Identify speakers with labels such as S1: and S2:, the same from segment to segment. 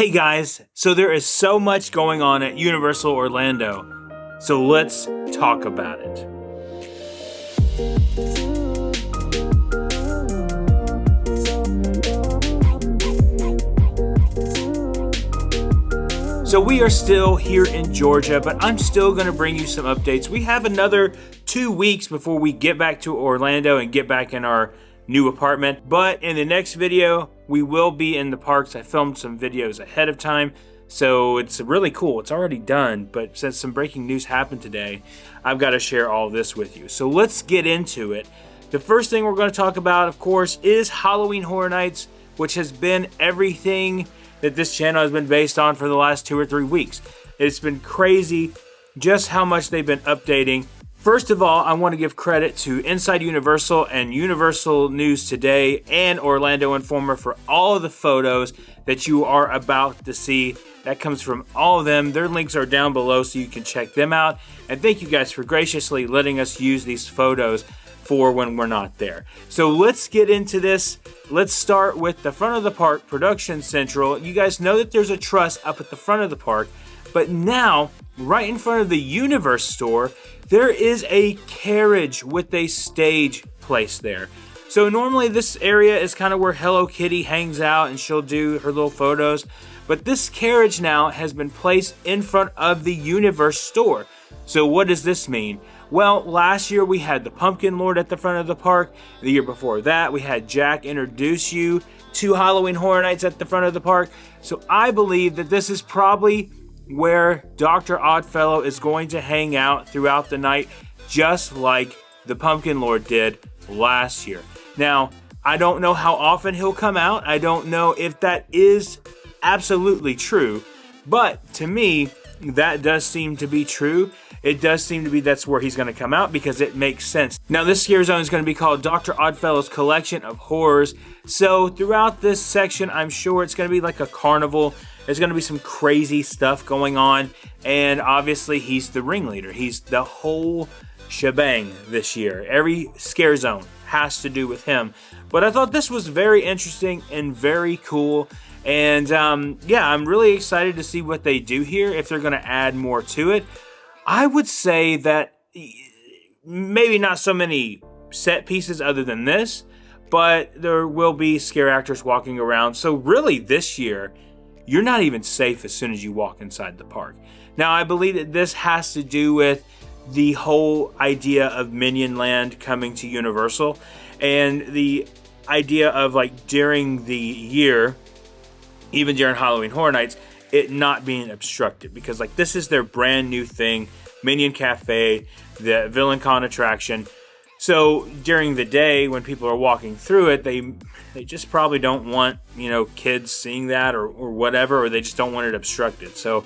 S1: Hey guys, so there is so much going on at Universal Orlando, so let's talk about it. So we are still here in Georgia, but I'm still going to bring you some updates. We have another 2 weeks before we get back to Orlando and get back in our new apartment. But in the next video, we will be in the parks. I filmed some videos ahead of time, so it's really cool. It's already done, but since some breaking news happened today, I've got to share all this with you. So let's get into it. The first thing we're going to talk about, of course, is Halloween Horror Nights, which has been everything that this channel has been based on for the last 2 or 3 weeks. It's been crazy just how much they've been updating. First of all, I want to give credit to Inside Universal and Universal News Today and Orlando Informer for all of the photos that you are about to see. That comes from all of them. Their links are down below so you can check them out. And thank you guys for graciously letting us use these photos for when we're not there. So let's get into this. Let's start with the front of the park, Production Central. You guys know that there's a truss up at the front of the park, but now, right in front of the Universe store, there is a carriage with a stage placed there. So normally this area is kind of where Hello Kitty hangs out and she'll do her little photos. But this carriage now has been placed in front of the Universe store. So what does this mean? Well, last year we had the Pumpkin Lord at the front of the park. The year before that, we had Jack introduce you to Halloween Horror Nights at the front of the park. So I believe that this is probably where Dr. Oddfellow is going to hang out throughout the night, just like the Pumpkin Lord did last year. Now, I don't know how often he'll come out. I don't know if that is absolutely true, but to me, that does seem to be true. It does seem to be that's where he's going to come out because it makes sense. Now, this scare zone is going to be called Dr. Oddfellow's Collection of Horrors. So throughout this section, I'm sure it's going to be like a carnival. There's going to be some crazy stuff going on. And obviously, he's the ringleader. He's the whole shebang this year. Every scare zone has to do with him. But I thought this was very interesting and very cool. And yeah, I'm really excited to see what they do here, if they're going to add more to it. I would say that maybe not so many set pieces other than this, but there will be scare actors walking around. So really this year, you're not even safe as soon as you walk inside the park. Now, I believe that this has to do with the whole idea of Minion Land coming to Universal and the idea of like during the year, even during Halloween Horror Nights, it not being obstructed, because like this is their brand new thing, Minion Cafe, the Villain Con attraction. So during the day when people are walking through it, they just probably don't want, you know, kids seeing that or whatever, or they just don't want it obstructed. So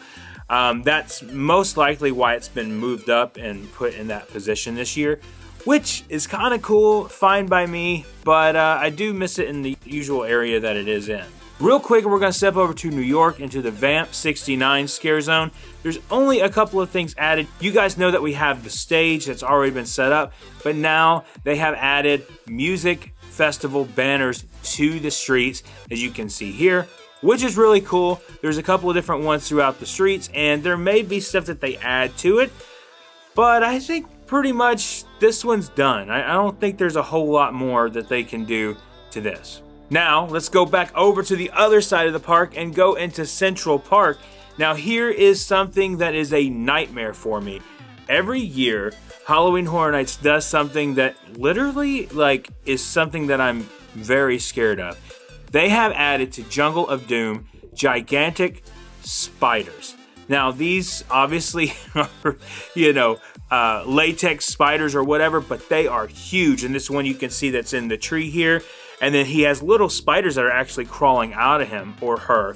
S1: that's most likely why it's been moved up and put in that position this year, which is kind of cool, fine by me, but I do miss it in the usual area that it is in. Real quick, we're going to step over to New York into the Vamp 69 scare zone. There's only a couple of things added. You guys know that we have the stage that's already been set up, but now they have added music festival banners to the streets, as you can see here, which is really cool. There's a couple of different ones throughout the streets, and there may be stuff that they add to it, but I think pretty much this one's done. I don't think there's a whole lot more that they can do to this. Now, let's go back over to the other side of the park and go into Central Park. Now, here is something that is a nightmare for me. Every year, Halloween Horror Nights does something that literally, like, is something that I'm very scared of. They have added to Jungle of Doom gigantic spiders. Now, these obviously are, you know, latex spiders or whatever, but they are huge. And this one you can see that's in the tree here. And then he has little spiders that are actually crawling out of him or her.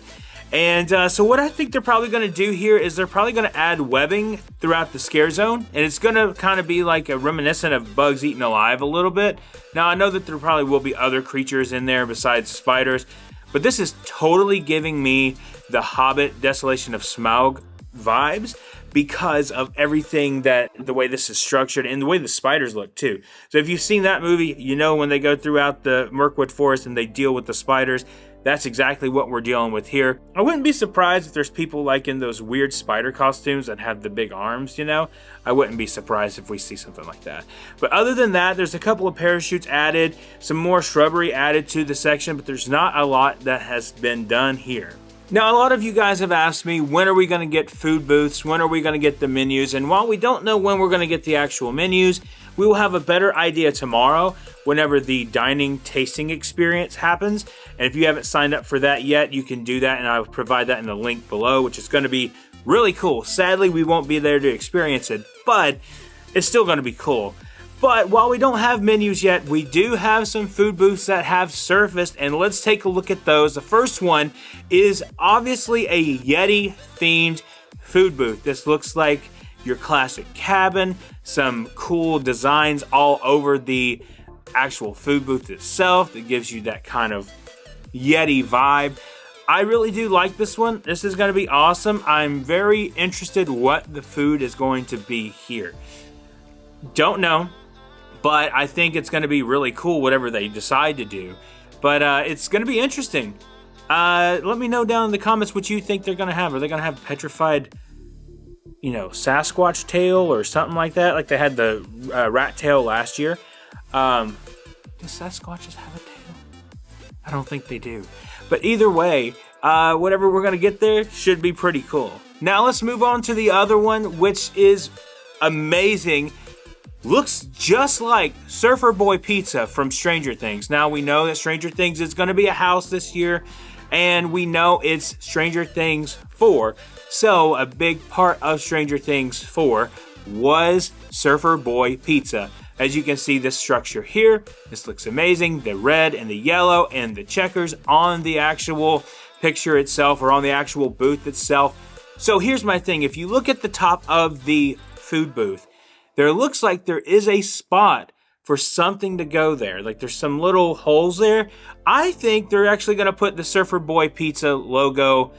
S1: And so what I think they're probably going to do here is they're probably going to add webbing throughout the scare zone. And it's going to kind of be like a reminiscent of Bugs Eaten Alive a little bit. Now, I know that there probably will be other creatures in there besides spiders. But this is totally giving me the Hobbit Desolation of Smaug vibes, because of everything, that the way this is structured and the way the spiders look too. So if you've seen that movie, you know when they go throughout the Mirkwood Forest and they deal with the spiders, that's exactly what we're dealing with here. I wouldn't be surprised if there's people like in those weird spider costumes that have the big arms, you know? I wouldn't be surprised if we see something like that. But other than that, there's a couple of parachutes added, some more shrubbery added to the section, but there's not a lot that has been done here. Now, a lot of you guys have asked me, when are we going to get food booths? When are we going to get the menus? And while we don't know when we're going to get the actual menus, we will have a better idea tomorrow whenever the dining tasting experience happens. And if you haven't signed up for that yet, you can do that, and I'll provide that in the link below, which is going to be really cool. Sadly, we won't be there to experience it, but it's still going to be cool. But while we don't have menus yet, we do have some food booths that have surfaced, and let's take a look at those. The first one is obviously a Yeti themed food booth. This looks like your classic cabin, some cool designs all over the actual food booth itself that gives you that kind of Yeti vibe. I really do like this one. This is going to be awesome. I'm very interested what the food is going to be here. Don't know. But I think it's going to be really cool, whatever they decide to do. But it's going to be interesting. Let me know down in the comments what you think they're going to have. Are they going to have petrified, you know, Sasquatch tail or something like that? Like they had the rat tail last year. Do Sasquatches have a tail? I don't think they do. But either way, whatever we're going to get there should be pretty cool. Now let's move on to the other one, which is amazing. Looks just like Surfer Boy Pizza from Stranger Things. Now we know that Stranger Things is going to be a house this year, and we know it's Stranger Things 4. So a big part of Stranger Things 4 was Surfer Boy Pizza. As you can see, this structure here, this looks amazing. The red and the yellow and the checkers on the actual picture itself, or on the actual booth itself. So here's my thing. If you look at the top of the food booth, there looks like there is a spot for something to go there. Like there's some little holes there. I think they're actually going to put the Surfer Boy Pizza logo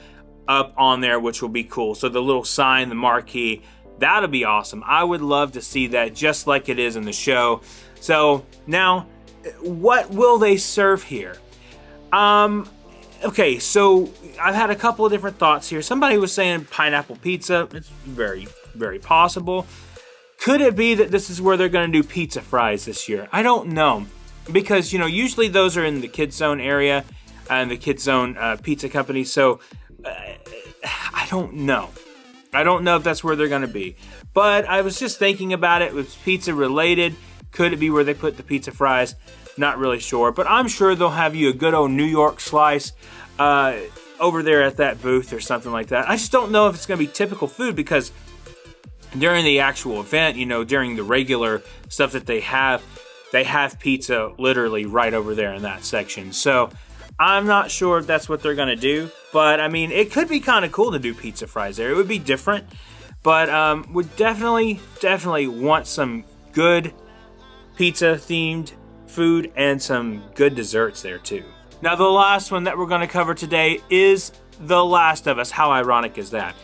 S1: up on there, which will be cool. So the little sign, the marquee, that'll be awesome. I would love to see that just like it is in the show. So now, what will they serve here? Okay, so I've had a couple of different thoughts here. Somebody was saying pineapple pizza. It's very, very possible. Could it be that this is where they're going to do pizza fries this year? I don't know. Because, you know, usually those are in the Kids Zone area and the Kids Zone pizza company. So, I don't know. I don't know if that's where they're going to be. But I was just thinking about it. It was pizza related. Could it be where they put the pizza fries? Not really sure. But I'm sure they'll have you a good old New York slice over there at that booth or something like that. I just don't know if it's going to be typical food, because during the actual event, you know, during the regular stuff that they have pizza literally right over there in that section. So I'm not sure if that's what they're going to do. But, I mean, it could be kind of cool to do pizza fries there. It would be different. But we definitely want some good pizza-themed food and some good desserts there, too. Now, the last one that we're going to cover today is The Last of Us. How ironic is that?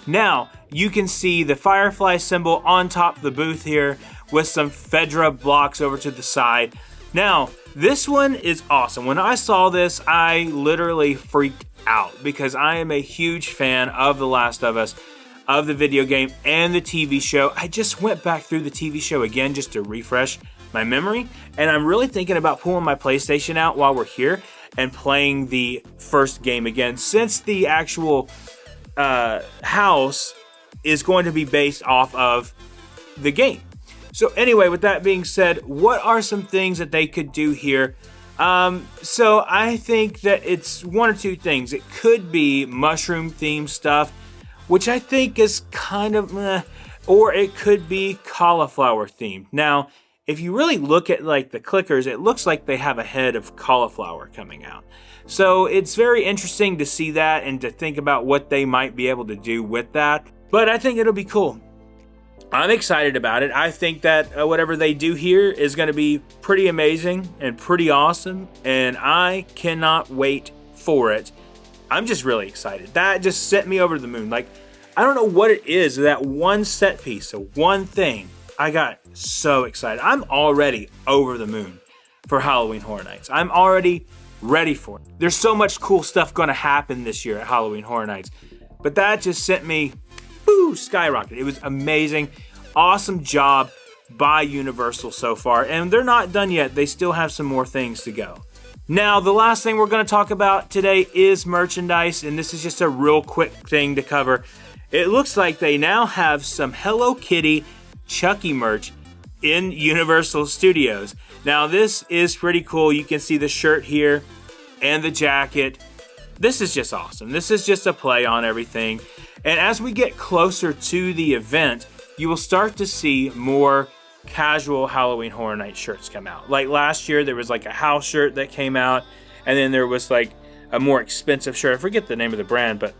S1: Now, you can see the Firefly symbol on top of the booth here with some Fedra blocks over to the side. Now, this one is awesome. When I saw this, I literally freaked out because I am a huge fan of The Last of Us, of the video game and the TV show. I just went back through the TV show again just to refresh my memory, and I'm really thinking about pulling my PlayStation out while we're here and playing the first game again, since the actual house is going to be based off of the game. So anyway, with that being said, what are some things that they could do here? So I think that it's one or two things. It could be mushroom themed stuff, which I think is kind of meh, or it could be cauliflower themed. Now, if you really look at like the clickers, it looks like they have a head of cauliflower coming out. So it's very interesting to see that and to think about what they might be able to do with that. But I think it'll be cool. I'm excited about it. I think that whatever they do here is going to be pretty amazing and pretty awesome. And I cannot wait for it. I'm just really excited. That just sent me over the moon. Like, I don't know what it is, that one set piece, so one thing. I got so excited. I'm already over the moon for Halloween Horror Nights. I'm already ready for it. There's so much cool stuff gonna happen this year at Halloween Horror Nights. But that just sent me, woo, skyrocket. It was amazing. Awesome job by Universal so far. And they're not done yet. They still have some more things to go. Now, the last thing we're gonna talk about today is merchandise. And this is just a real quick thing to cover. It looks like they now have some Hello Kitty Chucky merch in Universal Studios. Now, this is pretty cool. You can see the shirt here and the jacket. This is just awesome. This is just a play on everything. And as we get closer to the event, you will start to see more casual Halloween Horror Night shirts come out. Like last year, there was like a house shirt that came out, and then there was like a more expensive shirt. I forget the name of the brand, but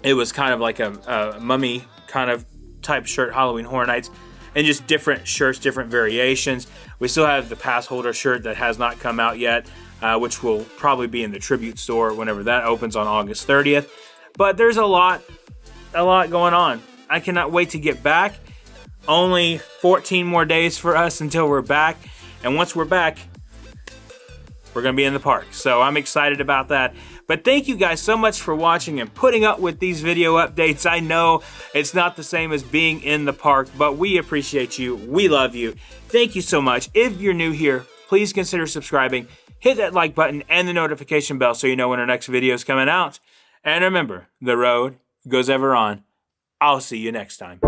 S1: it was kind of like a mummy kind of type shirt, Halloween Horror Nights, and just different shirts, different variations. We still have the pass holder shirt that has not come out yet, which will probably be in the Tribute store whenever that opens on August 30th. But there's a lot going on. I cannot wait to get back. Only 14 more days for us until we're back. And once we're back, we're going to be in the park. So I'm excited about that. But thank you guys so much for watching and putting up with these video updates. I know it's not the same as being in the park, but we appreciate you. We love you. Thank you so much. If you're new here, please consider subscribing. Hit that like button and the notification bell so you know when our next video is coming out. And remember, the road goes ever on. I'll see you next time.